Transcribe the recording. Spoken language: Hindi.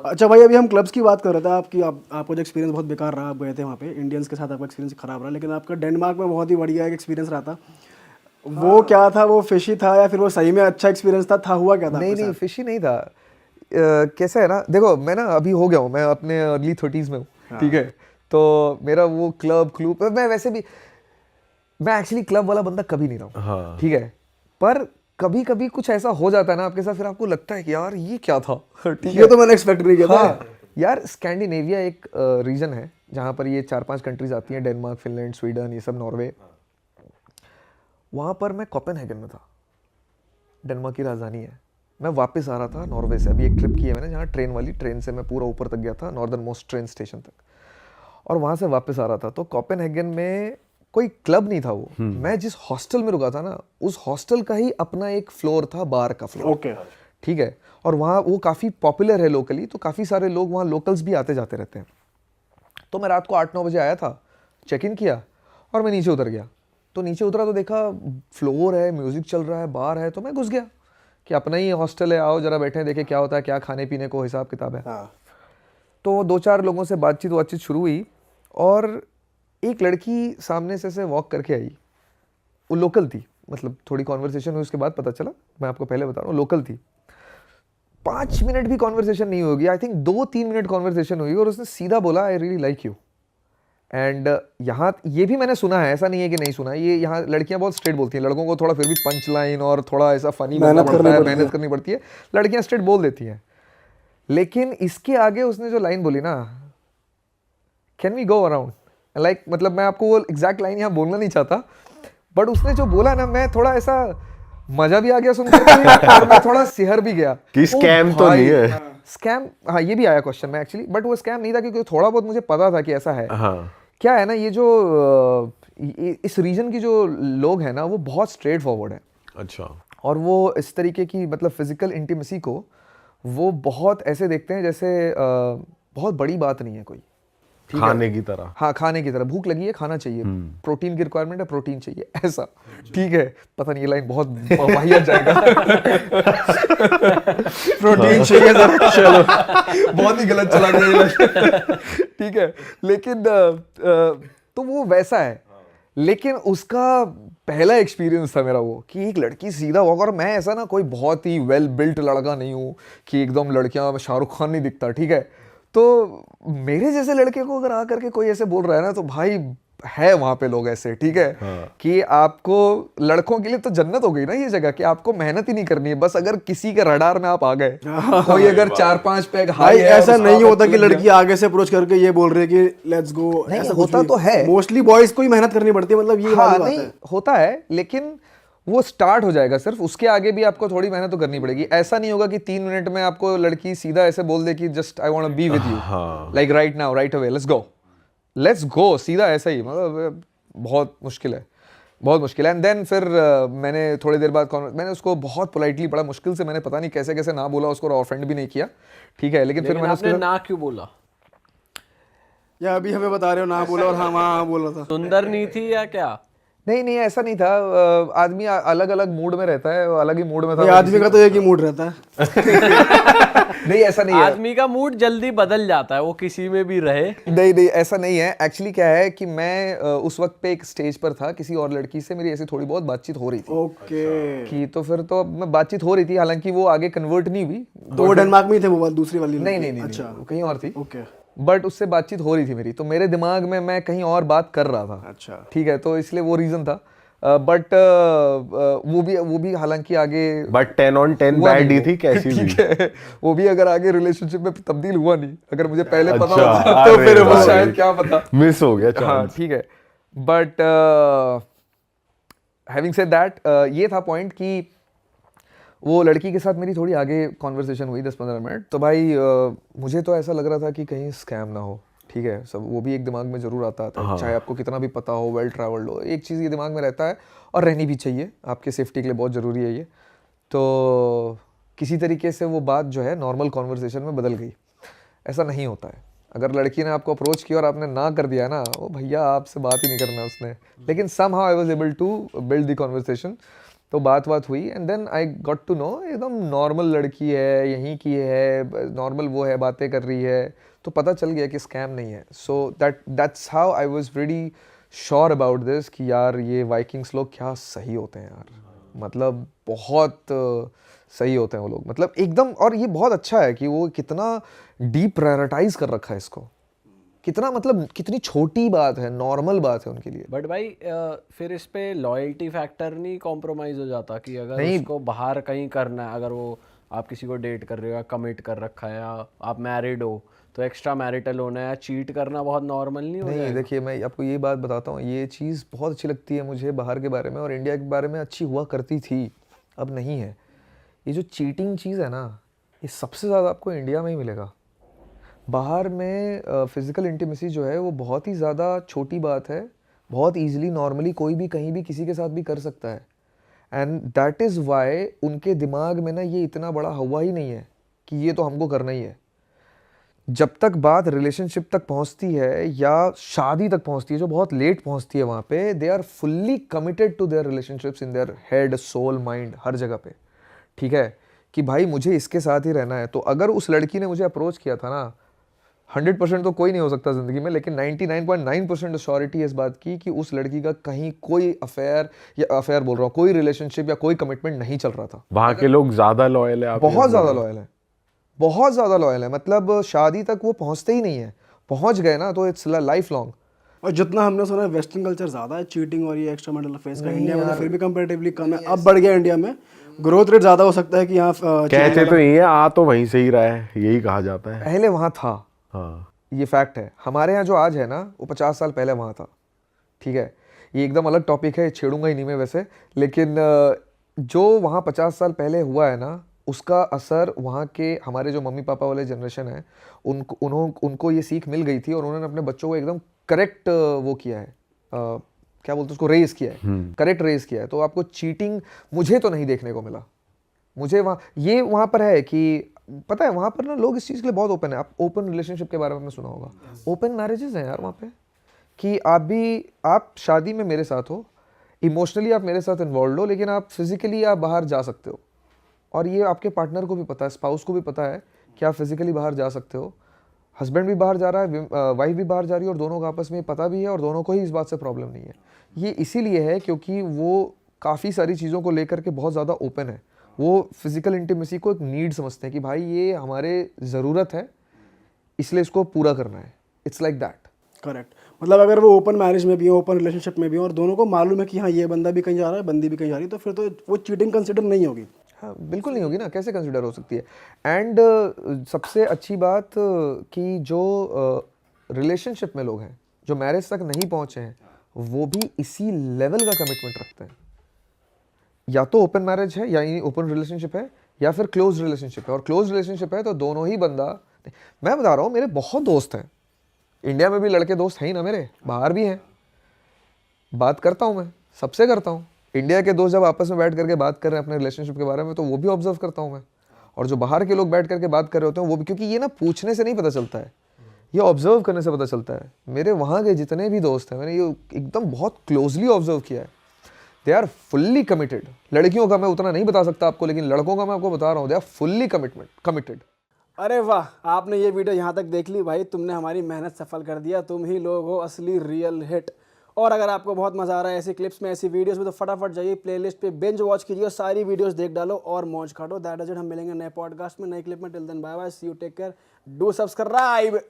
अच्छा भाई, अभी हम क्लब्स की बात कर रहे थे, आपको जो एक्सपीरियंस बहुत बेकार रहा, आप गए थे वहाँ पे, इंडियंस के साथ आपका एक्सपीरियंस खराब रहा, लेकिन आपका डेनमार्क में बहुत ही बढ़िया एक एक्सपीरियंस रहा था। वो क्या था, वो फिशी था या फिर वो सही में अच्छा एक्सपीरियंस था हुआ क्या था नहीं आपके नहीं, साथ? फिशी नहीं था। कैसा है ना, देखो मैं ना अभी हो गया हूँ, मैं अपने अर्ली 30s में हूँ, ठीक है। तो मेरा वो क्लब मैं वैसे भी, मैं एक्चुअली क्लब वाला बंदा कभी नहीं रहा हूँ, हाँ। ठीक है। पर कभी कभी कुछ ऐसा हो जाता है ना आपके साथ, फिर आपको लगता है कि यार ये क्या था, ठीक है। ये तो मैंने एक्सपेक्ट नहीं किया था। हाँ यार, स्कैंडिनेविया एक रीजन है जहाँ पर ये 4-5 कंट्रीज आती हैं, डेनमार्क, फिनलैंड, स्वीडन, ये सब, नॉर्वे। वहाँ पर मैं कोपेनहेगन में था, डेनमार्क की राजधानी है। मैं वापस आ रहा था नॉर्वे से, अभी एक ट्रिप की है मैंने, जहाँ ट्रेन वाली, ट्रेन से मैं पूरा ऊपर तक गया था, नॉर्दर्न मोस्ट ट्रेन स्टेशन तक, और वहाँ से वापस आ रहा था। तो कोपेनहेगन में कोई क्लब नहीं था वो, मैं जिस हॉस्टल में रुका था ना, उस हॉस्टल का ही अपना एक फ्लोर था, बार का फ्लोर, ओके। ठीक है। और वहाँ वो काफ़ी पॉपुलर है लोकली, तो काफ़ी सारे लोग वहाँ, लोकल्स भी आते जाते रहते हैं। तो मैं रात को 8-9 बजे आया था, चेक इन किया और मैं नीचे उतर गया। तो नीचे उतरा तो देखा फ्लोर है, म्यूज़िक चल रहा है, बार है, तो मैं घुस गया कि अपना ही हॉस्टल है, आओ जरा बैठे देखे क्या होता है, क्या खाने पीने को हिसाब किताब है। हाँ। तो 2-4 लोगों से बातचीत शुरू हुई, और एक लड़की सामने से वॉक करके आई। वो लोकल थी, मतलब थोड़ी कॉन्वर्सेशन हुई, उसके बाद पता चला, मैं आपको पहले बता रहा हूँ, लोकल थी। 5 मिनट भी कॉन्वर्सेशन नहीं होगी, आई थिंक 2-3 मिनट कॉन्वर्सेशन हुई, और उसने सीधा बोला I really like you. And यहाँ ये भी मैंने सुना है, ऐसा नहीं है कि नहीं सुना है, ये यहाँ लड़कियाँ बहुत स्ट्रेट बोलती हैं, लड़कों को थोड़ा फिर भी पंच लाइन और थोड़ा ऐसा फनी बनना पड़ता है, मेहनत करनी पड़ती है, लड़कियाँ स्ट्रेट बोल देती हैं। लेकिन इसके आगे उसने जो लाइन बोली ना, can we go around, like, मतलब मैं आपको वो एग्जैक्ट लाइन यहाँ बोलना नहीं चाहता, बट उसने जो बोला ना, मैं थोड़ा ऐसा मजा भी आ गया सुनकर के, और मैं थोड़ा सिहर भी गया कि स्कैम तो नहीं है। स्कैम, हाँ ये भी आया क्वेश्चन में एक्चुअली, बट वो स्कैम नहीं था, क्योंकि थोड़ा बहुत मुझे पता था कि ऐसा है। हाँ। क्या है ना, ये जो इस रीजन की जो लोग हैं ना, वो बहुत स्ट्रेट फॉरवर्ड है। अच्छा। और वो इस तरीके की, मतलब फिजिकल इंटीमेसी को वो बहुत ऐसे देखते हैं जैसे बहुत बड़ी बात नहीं है कोई, ठीक है? खाने की तरह। हाँ, खाने की तरह, भूख लगी है, खाना चाहिए, प्रोटीन की रिक्वायरमेंट है, प्रोटीन चाहिए, ऐसा, ठीक है। पता नहीं ये लाइन बहुत वाहियात जाएगा। प्रोटीन चाहिए जरा, चलो बहुत ही गलत चला गया ये लाइन, ठीक है। लेकिन तो वो वैसा है, लेकिन उसका पहला एक्सपीरियंस था मेरा वो, कि एक लड़की सीधा वॉक, और मैं ऐसा ना कोई बहुत ही वेल बिल्ट लड़का नहीं हूँ कि एकदम लड़कियां, शाहरुख खान नहीं दिखता, ठीक है। तो मेरे जैसे लड़के को अगर आकर के कोई ऐसे बोल रहा है ना, तो भाई है वहां पे लोग ऐसे, ठीक है। कि आपको, लड़कों के लिए तो जन्नत हो गई ना ये जगह, कि आपको मेहनत ही नहीं करनी है, बस अगर किसी के रडार में आप आ गए, कोई अगर 4-5 पैग भाई ऐसा नहीं होता कि लड़की आगे से अप्रोच करके ये बोल रही है कि लेट्स गो, नहीं ऐसा होता तो है, मोस्टली बॉयज को ही मेहनत करनी पड़ती है, मतलब ये वाली बात नहीं है। होता है, लेकिन वो स्टार्ट हो जाएगा सिर्फ, उसके आगे भी आपको थोड़ी मेहनत तो करनी पड़ेगी। ऐसा नहीं होगा कि 3 मिनट में आपको लड़की सीधा ऐसे बोल दे कि just I want to be with you, like right now, right away, let's go, सीधा ऐसा ही, मतलब बहुत मुश्किल है, बहुत मुश्किल है। एंड देन फिर मैंने थोड़ी देर बाद मैंने उसको बहुत पोलाइटली, बड़ा मुश्किल से, मैंने पता नहीं कैसे कैसे ना बोला उसको, और ऑफेंड भी नहीं किया, ठीक है। लेकिन फिर मैंने आपने ना क्यों बोला? या अभी हमें बता रहे हो ना बोला और हाँ बोला था? सुंदर नहीं थी या क्या? नहीं ऐसा नहीं था, आदमी अलग अलग मूड में रहता है, अलग ही मूड में था। आदमी का तो एक ही मूड रहता है। नहीं ऐसा नहीं है, आदमी का मूड जल्दी बदल जाता है, वो किसी में भी रहे। नहीं ऐसा नहीं है। एक्चुअली क्या है कि मैं उस वक्त पे एक स्टेज पर था, किसी और लड़की से मेरी ऐसी थोड़ी बहुत बातचीत हो रही थी, ओके। कि तो फिर तो मैं बातचीत हो रही थी, हालांकि वो आगे कन्वर्ट नहीं हुई। तो वो डेनमार्क में ही थे वो दूसरी वाली? नहीं, अच्छा, वो कहीं और थी, ओके। बट उससे बातचीत हो रही थी मेरी, तो मेरे दिमाग में मैं कहीं और बात कर रहा था, अच्छा, ठीक है, तो इसलिए वो रीजन था। बट वो भी हालांकि आगे, बट 10 on 10 बैड ही थी कैसी भी, ठीक है, वो भी अगर आगे रिलेशनशिप में तब्दील हुआ नहीं, अगर मुझे पहले पता अच्छा, होता तो फिर वो अरे शायद क्या पता मिस हो गया हाँ, चांस। ठीक है। बट हैविंग सेड दैट, ये था पॉइंट कि वो लड़की के साथ मेरी थोड़ी आगे कॉन्वर्सेशन हुई 10-15 मिनट, तो भाई मुझे तो ऐसा लग रहा था कि कहीं स्कैम ना हो, ठीक है। सब वो भी एक दिमाग में जरूर आता है, चाहे आपको कितना भी पता हो, वेल ट्रैवल्ड हो, एक चीज़ ये दिमाग में रहता है, और रहनी भी चाहिए, आपके सेफ्टी के लिए बहुत ज़रूरी है ये। तो किसी तरीके से वो बात जो है नॉर्मल कॉन्वर्सेशन में बदल गई। ऐसा नहीं होता है, अगर लड़की ने आपको अप्रोच किया और आपने ना कर दिया ना, वो भैया आपसे बात ही नहीं करना उसने। लेकिन somehow I was able to build the conversation, तो बात हुई and then I got to know एकदम नॉर्मल लड़की है, यहीं की है, नॉर्मल वो है, बातें कर रही है, तो पता चल गया कि स्कैम नहीं है. So that's how I was very sure about this कि यार ये वाइकिंग्स लोग क्या सही होते हैं यार, मतलब बहुत सही होते हैं वो लोग, मतलब एकदम. और ये बहुत अच्छा है कि वो कितना डीप प्रायोरिटाइज कर रखा है इसको, कितना मतलब कितनी छोटी बात है, नॉर्मल बात है उनके लिए. बट भाई फिर इस पे लॉयल्टी फैक्टर नहीं कॉम्प्रोमाइज हो जाता कि अगर नहीं. उसको बाहर कहीं करना है, अगर वो आप किसी को डेट कर रहे हो या कमिट कर रखा है या आप मैरिड हो, तो एक्स्ट्रा मैरिटल होना या चीट करना बहुत नॉर्मल नहीं हो नहीं जाएगा? देखिए, मैं आपको ये बात बताता हूँ, ये चीज़ बहुत अच्छी लगती है मुझे बाहर के बारे में, और इंडिया के बारे में अच्छी हुआ करती थी, अब नहीं है. ये जो चीटिंग चीज़ है ना, ये सबसे ज़्यादा आपको इंडिया में ही मिलेगा. बाहर में फिज़िकल इंटीमेसी जो है वो बहुत ही ज़्यादा छोटी बात है, बहुत ईजिली नॉर्मली कोई भी कहीं भी किसी के साथ भी कर सकता है. एंड दैट इज़ वाई उनके दिमाग में ना ये इतना बड़ा हुआ ही नहीं है कि ये तो हमको करना ही है. जब तक बात रिलेशनशिप तक पहुंचती है या शादी तक पहुंचती है, जो बहुत लेट पहुंचती है, वहाँ पे they are fully committed to their relationships in their head, soul, mind, हर जगह पे. ठीक है कि भाई मुझे इसके साथ ही रहना है. तो अगर उस लड़की ने मुझे अप्रोच किया था ना, 100% तो कोई नहीं हो सकता ज़िंदगी में, लेकिन 99.9% श्योरिटी इस बात की कि उस लड़की का कहीं कोई अफेयर, या अफेयर बोल रहा हूँ, कोई रिलेशनशिप या कोई कमिटमेंट नहीं चल रहा था. वहाँ के लोग ज्यादा लॉयल है, आप बहुत ज़्यादा लॉयल है, बहुत ज़्यादा लॉयल है, मतलब शादी तक वो पहुँचते ही नहीं है. पहुँच गए ना तो इट्स लाइफ लॉन्ग. और जितना हमने सुना है वेस्टर्न कल्चर ज़्यादा है चीटिंग और ये एक्स्ट्रा मैरिटल अफेयर्स का, इंडिया में तो फिर भी कंपैरेटिवली कम है. अब बढ़ गया इंडिया में, ग्रोथ रेट ज़्यादा हो सकता है कि यहाँ कहते तो ये आ तो वहीं से ही रहा है, यही कहा जाता है. पहले वहाँ था, हाँ, ये फैक्ट है. हमारे यहाँ जो आज है ना, वो 50 साल पहले वहाँ था. ठीक है, ये एकदम अलग टॉपिक है, छेड़ूंगा ही नहीं मैं वैसे, लेकिन जो वहाँ 50 साल पहले हुआ है ना, उसका असर वहाँ के हमारे जो मम्मी पापा वाले जनरेशन है, उनको ये सीख मिल गई थी, और उन्होंने अपने बच्चों को एकदम करेक्ट वो किया है, क्या बोलते हैं उसको, रेज किया है, करेक्ट रेज किया है. तो आपको चीटिंग मुझे तो नहीं देखने को मिला. मुझे वहाँ पर है कि पता है, वहाँ पर ना लोग इस चीज़ के लिए बहुत ओपन है. आप ओपन रिलेशनशिप के बारे में आपने सुना होगा, ओपन मैरिजेस हैं यार वहाँ पे, कि आप शादी में मेरे साथ हो, इमोशनली आप मेरे साथ इन्वॉल्व हो, लेकिन आप फिजिकली आप बाहर जा सकते हो. और ये आपके पार्टनर को भी पता है, स्पाउस को भी पता है कि आप फिजिकली बाहर जा सकते हो. हस्बैंड भी बाहर जा रहा है, वाइफ भी बाहर जा रही है, और दोनों को आपस में पता भी है, और दोनों को ही इस बात से प्रॉब्लम नहीं है. ये इसीलिए है क्योंकि वो काफ़ी सारी चीज़ों को लेकर के बहुत ज़्यादा ओपन है. वो फिजिकल इंटीमेसी को एक नीड समझते हैं कि भाई ये हमारे ज़रूरत है, इसलिए इसको पूरा करना है. It's like that. करेक्ट. मतलब अगर वो ओपन मैरिज में भी हो, ओपन रिलेशनशिप में भी हो, और दोनों को मालूम है कि हाँ ये बंदा भी कहीं जा रहा है, बंदी भी कहीं जा रही है, तो फिर तो वो चीटिंग कंसिडर नहीं होगी. हाँ, बिल्कुल नहीं होगी ना, कैसे कंसिडर हो सकती है. एंड सबसे अच्छी बात कि जो रिलेशनशिप में लोग हैं, जो मैरिज तक नहीं पहुंचे हैं, वो भी इसी लेवल का कमिटमेंट रखते हैं. या तो ओपन मैरिज है, या ओपन रिलेशनशिप है, या फिर क्लोज रिलेशनशिप है. और क्लोज रिलेशनशिप है तो दोनों ही बंदा, मैं बता रहा हूँ, मेरे बहुत दोस्त हैं इंडिया में भी, लड़के दोस्त हैं ही ना मेरे, बाहर भी हैं. बात करता हूँ मैं, सबसे करता हूँ. इंडिया के दोस्त जब आपस में बैठ करके बात कर रहे हैं अपने रिलेशनशिप के बारे में, तो वो भी ऑब्जर्व करता हूँ मैं. और जो बाहर के लोग बैठ करके बात कर रहे होते हैं वो भी, क्योंकि ये ना पूछने से नहीं पता चलता है, ये ऑब्जर्व करने से पता चलता है. मेरे वहाँ के जितने भी दोस्त हैं, मैंने ये एकदम बहुत क्लोजली ऑब्जर्व किया है. They are fully committed. लड़कियों का मैं उतना नहीं बता सकता आपको, लेकिन लड़कों का मैं आपको बता रहा हूँ, दे आर फुल्ली कमिटेड. अरे वाह, आपने ये वीडियो यहाँ तक देख ली भाई, तुमने हमारी मेहनत सफल कर दिया. तुम ही लोग हो असली रियल हिट. और अगर आपको बहुत मज़ा आ रहा है ऐसी क्लिप्स में, ऐसी वीडियोस में, तो फटाफट जाइए प्लेलिस्ट पे बिंज वॉच कीजिए और सारी वीडियोस देख डालो और मौज काटो. That is it. हम मिलेंगे नए पॉडकास्ट में, नए क्लिप में. Till then bye bye, see you, take care, do subscribe.